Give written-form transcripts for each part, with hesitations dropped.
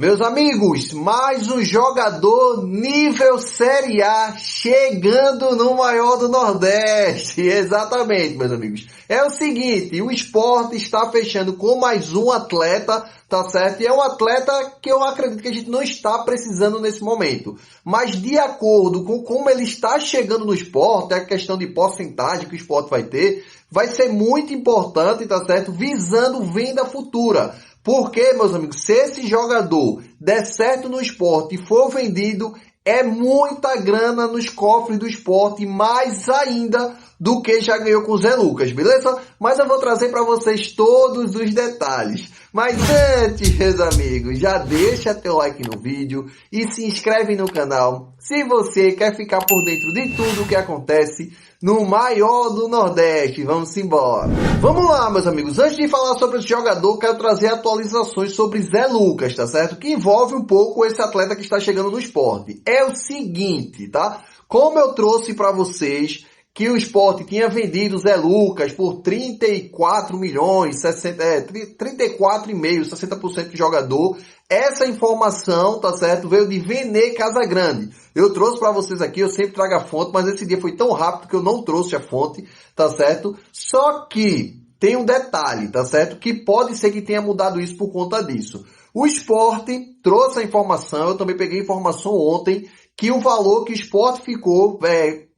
Meus amigos, mais um jogador nível Série A chegando no maior do Nordeste. Exatamente, meus amigos. É o seguinte, o Sport está fechando com mais um atleta, tá certo? E é um atleta que eu acredito que a gente não está precisando nesse momento. Mas de acordo com como ele está chegando no Sport, a questão de porcentagem que o Sport vai ter, vai ser muito importante, tá certo? Visando venda futura. Porque, meus amigos, se esse jogador der certo no Sport e for vendido, é muita grana nos cofres do Sport, mais ainda do que já ganhou com o Zé Lucas, beleza? Mas eu vou trazer para vocês todos os detalhes. Mas antes, meus amigos, já deixa teu like no vídeo e se inscreve no canal se você quer ficar por dentro de tudo o que acontece no maior do Nordeste. Vamos embora. Vamos lá, meus amigos. Antes de falar sobre esse jogador, quero trazer atualizações sobre Zé Lucas, tá certo? Que envolve um pouco esse atleta que está chegando no Sport. É o seguinte, tá? Como eu trouxe para vocês que o Sport tinha vendido o Zé Lucas por 34 milhões, 34,5%, 60% de jogador. Essa informação, tá certo, veio de Vene Casagrande. Eu trouxe para vocês aqui, eu sempre trago a fonte, mas esse dia foi tão rápido que eu não trouxe a fonte, tá certo? Só que tem um detalhe, tá certo? Que pode ser que tenha mudado isso por conta disso. O Sport trouxe a informação, eu também peguei a informação ontem, que o valor que o Sport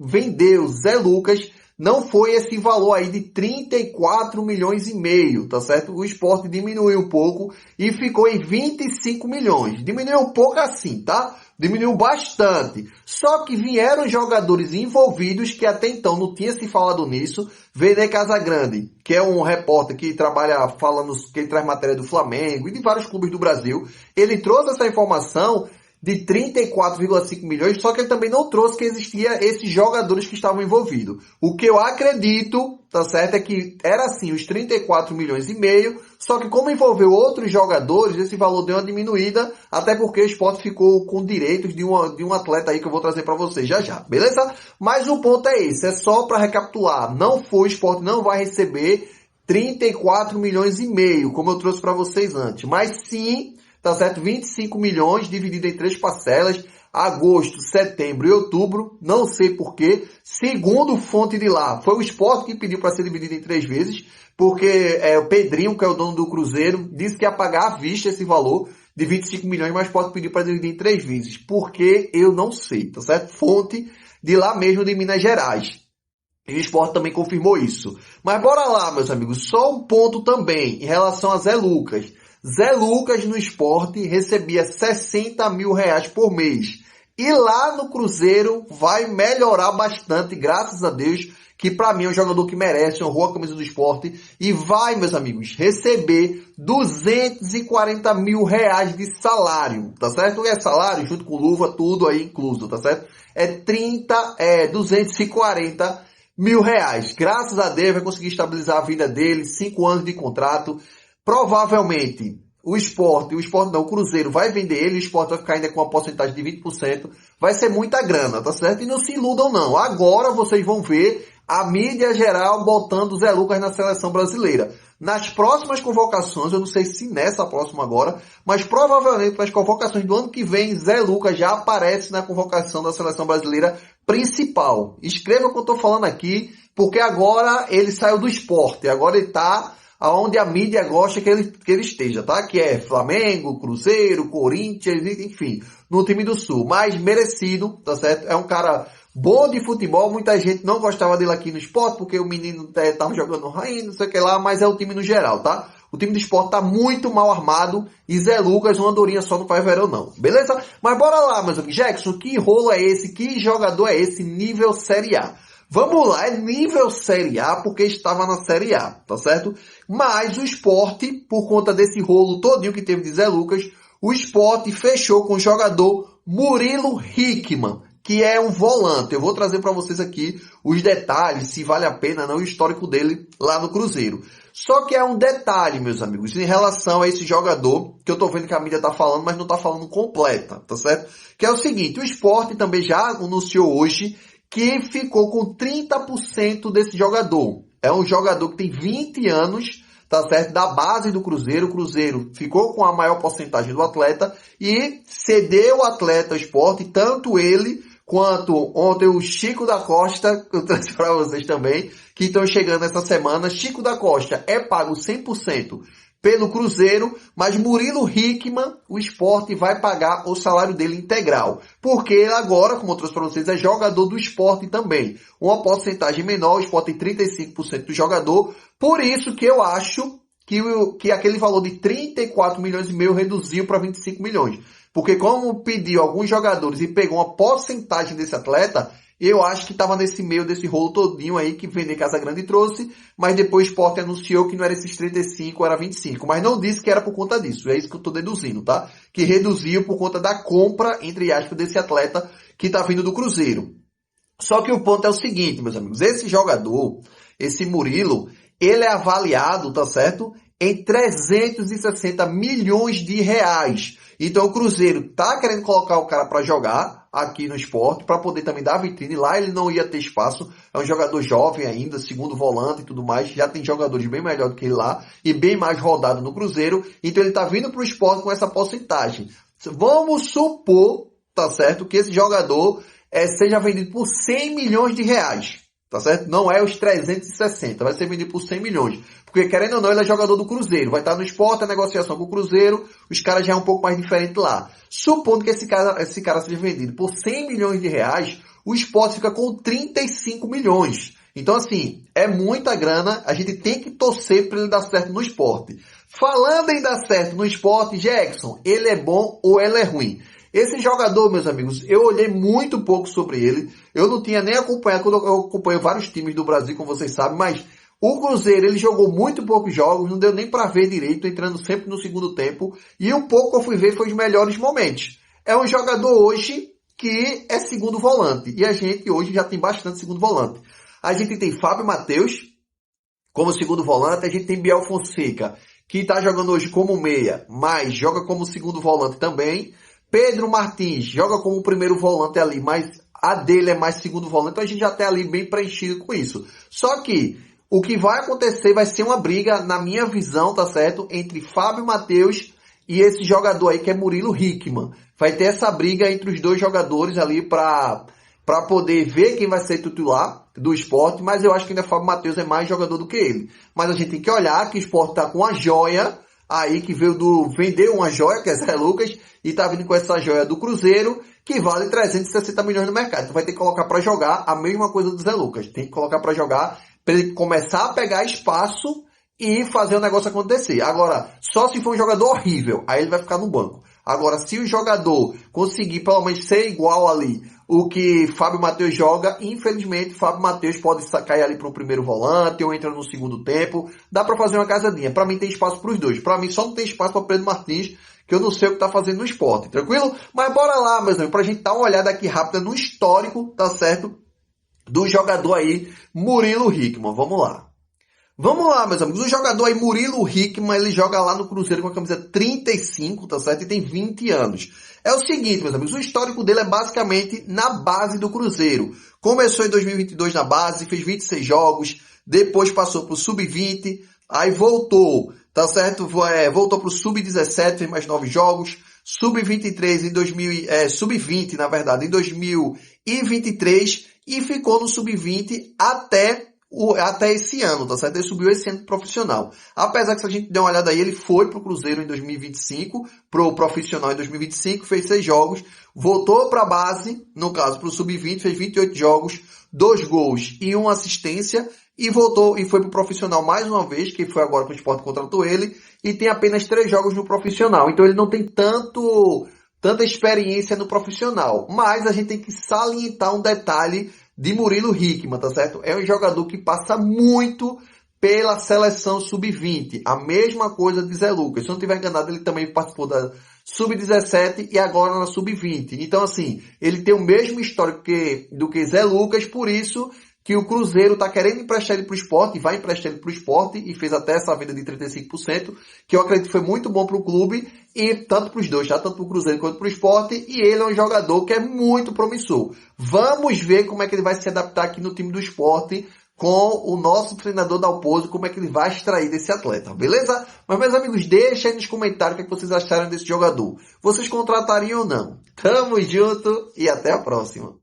vendeu Zé Lucas não foi esse valor aí de 34 milhões e meio, tá certo? O Sport diminuiu um pouco e ficou em 25 milhões. Diminuiu um pouco assim, tá? Diminuiu bastante. Só que vieram jogadores envolvidos que até então não tinha se falado nisso. Vene Casagrande, que é um repórter que trabalha falando, que ele traz matéria do Flamengo e de vários clubes do Brasil. Ele trouxe essa informação de 34,5 milhões, só que ele também não trouxe que existia esses jogadores que estavam envolvidos. O que eu acredito, tá certo, é que era assim, os 34 milhões e meio, só que como envolveu outros jogadores, esse valor deu uma diminuída, até porque o Sport ficou com direitos de um atleta aí que eu vou trazer para vocês já, beleza? Mas o ponto é esse, é só para recapitular, não foi, o Sport não vai receber 34 milhões e meio, como eu trouxe para vocês antes, mas sim, tá certo? 25 milhões dividido em 3 parcelas, agosto, setembro e outubro, não sei porquê. Segundo fonte de lá, foi o Sport que pediu para ser dividido em 3 vezes, porque o Pedrinho, que é o dono do Cruzeiro, disse que ia pagar à vista esse valor de 25 milhões, mas o Sport pediu para dividir em 3 vezes. Porque eu não sei, tá certo? Fonte de lá mesmo de Minas Gerais. E o Sport também confirmou isso. Mas bora lá, meus amigos. Só um ponto também em relação a Zé Lucas. Zé Lucas no Sport recebia 60 mil reais por mês. E lá no Cruzeiro vai melhorar bastante, graças a Deus, que para mim é um jogador que merece, honrou a camisa do Sport. E vai, meus amigos, receber 240 mil reais de salário, tá certo? É salário junto com luva, tudo aí incluso, tá certo? É 240 mil reais. Graças a Deus vai conseguir estabilizar a vida dele, 5 anos de contrato. Provavelmente o Cruzeiro vai vender ele, o Sport vai ficar ainda com uma porcentagem de 20%, vai ser muita grana, tá certo? E não se iludam não, agora vocês vão ver a mídia geral botando o Zé Lucas na seleção brasileira. Nas próximas convocações, eu não sei se nessa próxima agora, mas provavelmente nas convocações do ano que vem, Zé Lucas já aparece na convocação da seleção brasileira principal. Escreva o que eu estou falando aqui, porque agora ele saiu do Sport, agora ele está aonde a mídia gosta que ele esteja, tá? Que é Flamengo, Cruzeiro, Corinthians, enfim, no time do Sul. Mas merecido, tá certo? É um cara bom de futebol, muita gente não gostava dele aqui no Sport, porque o menino tava jogando rainha, não sei o que lá, mas é o time no geral, tá? O time do Sport tá muito mal armado e Zé Lucas, uma andorinha só não faz verão não, beleza? Mas bora lá, meus amigos. Jackson, que rolo é esse? Que jogador é esse nível Série A? Vamos lá, é nível Série A porque estava na Série A, tá certo? Mas o Sport, por conta desse rolo todinho que teve de Zé Lucas, o Sport fechou com o jogador Murilo Hickman, que é um volante. Eu vou trazer para vocês aqui os detalhes, se vale a pena não, o histórico dele lá no Cruzeiro. Só que é um detalhe, meus amigos, em relação a esse jogador, que eu tô vendo que a mídia tá falando, mas não tá falando completa, tá certo? Que é o seguinte, o Sport também já anunciou hoje que ficou com 30% desse jogador. É um jogador que tem 20 anos, tá certo? Da base do Cruzeiro. O Cruzeiro ficou com a maior porcentagem do atleta e cedeu o atleta ao Sport, tanto ele quanto ontem o Chico da Costa, que eu trouxe para vocês também, que estão chegando essa semana. Chico da Costa é pago 100% pelo Cruzeiro, mas Murilo Hickman, o Sport vai pagar o salário dele integral. Porque ele agora, como eu trouxe para vocês, é jogador do Sport também. Uma porcentagem menor, o Sport tem 35% do jogador. Por isso que eu acho que aquele valor de 34 milhões e meio reduziu para 25 milhões. Porque como pediu alguns jogadores e pegou uma porcentagem desse atleta, eu acho que estava nesse meio desse rolo todinho aí que Vene Casagrande trouxe, mas depois o Sport anunciou que não era esses 35, era 25. Mas não disse que era por conta disso. É isso que eu estou deduzindo, tá? Que reduziu por conta da compra, entre aspas, desse atleta que está vindo do Cruzeiro. Só que o ponto é o seguinte, meus amigos. Esse jogador, esse Murilo, ele é avaliado, tá certo? Em 360 milhões de reais. Então o Cruzeiro tá querendo colocar o cara para jogar aqui no Sport, para poder também dar vitrine. Lá ele não ia ter espaço, é um jogador jovem ainda, segundo volante e tudo mais, já tem jogadores bem melhor do que ele lá, e bem mais rodado no Cruzeiro, então ele tá vindo pro Sport com essa porcentagem. Vamos supor, tá certo, que esse jogador seja vendido por 100 milhões de reais, tá certo? Não é os 360, vai ser vendido por 100 milhões. Porque, querendo ou não, ele é jogador do Cruzeiro. Vai estar no Sport, a negociação com o Cruzeiro, os caras já é um pouco mais diferente lá. Supondo que esse cara seja vendido por 100 milhões de reais, o Sport fica com 35 milhões. Então, assim, é muita grana, a gente tem que torcer para ele dar certo no Sport. Falando em dar certo no Sport, Jackson, ele é bom ou ele é ruim? Esse jogador, meus amigos, eu olhei muito pouco sobre ele. Eu não tinha nem acompanhado, quando eu acompanho vários times do Brasil, como vocês sabem, mas o Cruzeiro, ele jogou muito poucos jogos, não deu nem para ver direito, entrando sempre no segundo tempo. E o pouco que eu fui ver foi os melhores momentos. É um jogador hoje que é segundo volante. E a gente hoje já tem bastante segundo volante. A gente tem Fábio Matheus como segundo volante. A gente tem Biel Fonseca, que está jogando hoje como meia, mas joga como segundo volante também. Pedro Martins joga como primeiro volante ali, mas a dele é mais segundo volante. Então a gente já está ali bem preenchido com isso. Só que o que vai acontecer vai ser uma briga, na minha visão, tá certo? Entre Fábio Matheus e esse jogador aí que é Murilo Hickman. Vai ter essa briga entre os dois jogadores ali para poder ver quem vai ser titular do Sport. Mas eu acho que ainda Fábio Matheus é mais jogador do que ele. Mas a gente tem que olhar que o Sport tá com a joia aí que vendeu uma joia, que é Zé Lucas, e tá vindo com essa joia do Cruzeiro, que vale 360 milhões no mercado. Então vai ter que colocar para jogar a mesma coisa do Zé Lucas. Tem que colocar para jogar para ele começar a pegar espaço e fazer o negócio acontecer. Agora, só se for um jogador horrível, aí ele vai ficar no banco. Agora, se o jogador conseguir pelo menos ser igual ali o que Fábio Matheus joga, infelizmente Fábio Matheus pode cair ali para o primeiro volante ou entra no segundo tempo. Dá para fazer uma casadinha. Para mim tem espaço para os dois. Para mim só não tem espaço para Pedro Martins, que eu não sei o que tá fazendo no Sport. Tranquilo? Mas bora lá, meus amigos, pra gente dar uma olhada aqui rápida no histórico, tá certo? Do jogador aí, Murilo Hickman. Vamos lá. Vamos lá, meus amigos. O jogador aí, Murilo Hickman, ele joga lá no Cruzeiro com a camisa 35, tá certo? E tem 20 anos. É o seguinte, meus amigos, o histórico dele é basicamente na base do Cruzeiro. Começou em 2022 na base, fez 26 jogos, depois passou pro Sub-20, aí voltou, tá certo? Voltou pro Sub-17, fez mais 9 jogos, Sub-23 Sub-20, na verdade, em 2023, e ficou no Sub-20 até esse ano, tá certo? Ele subiu esse ano pro profissional. Apesar que se a gente der uma olhada aí, ele foi pro Cruzeiro em 2025, pro profissional em 2025, fez 6 jogos, voltou pra base, no caso pro Sub-20, fez 28 jogos, 2 gols e 1 assistência, e voltou e foi pro profissional mais uma vez, que foi agora que o Sport contratou ele, e tem apenas 3 jogos no profissional. Então ele não tem tanta experiência no profissional. Mas a gente tem que salientar um detalhe de Murilo Hickman, tá certo? É um jogador que passa muito pela seleção Sub-20. A mesma coisa de Zé Lucas. Se eu não estiver enganado, ele também participou da Sub-17 e agora na Sub-20. Então, assim, ele tem o mesmo histórico do que Zé Lucas, por isso que o Cruzeiro está querendo emprestar ele para o Sport, e vai emprestar ele para o Sport, e fez até essa venda de 35%, que eu acredito que foi muito bom para o clube, e tanto para os dois, tá? Tanto para o Cruzeiro quanto para o Sport, e ele é um jogador que é muito promissor. Vamos ver como é que ele vai se adaptar aqui no time do Sport, com o nosso treinador Dalpozo, como é que ele vai extrair desse atleta, beleza? Mas, meus amigos, deixem aí nos comentários o que vocês acharam desse jogador. Vocês contratariam ou não? Tamo junto e até a próxima.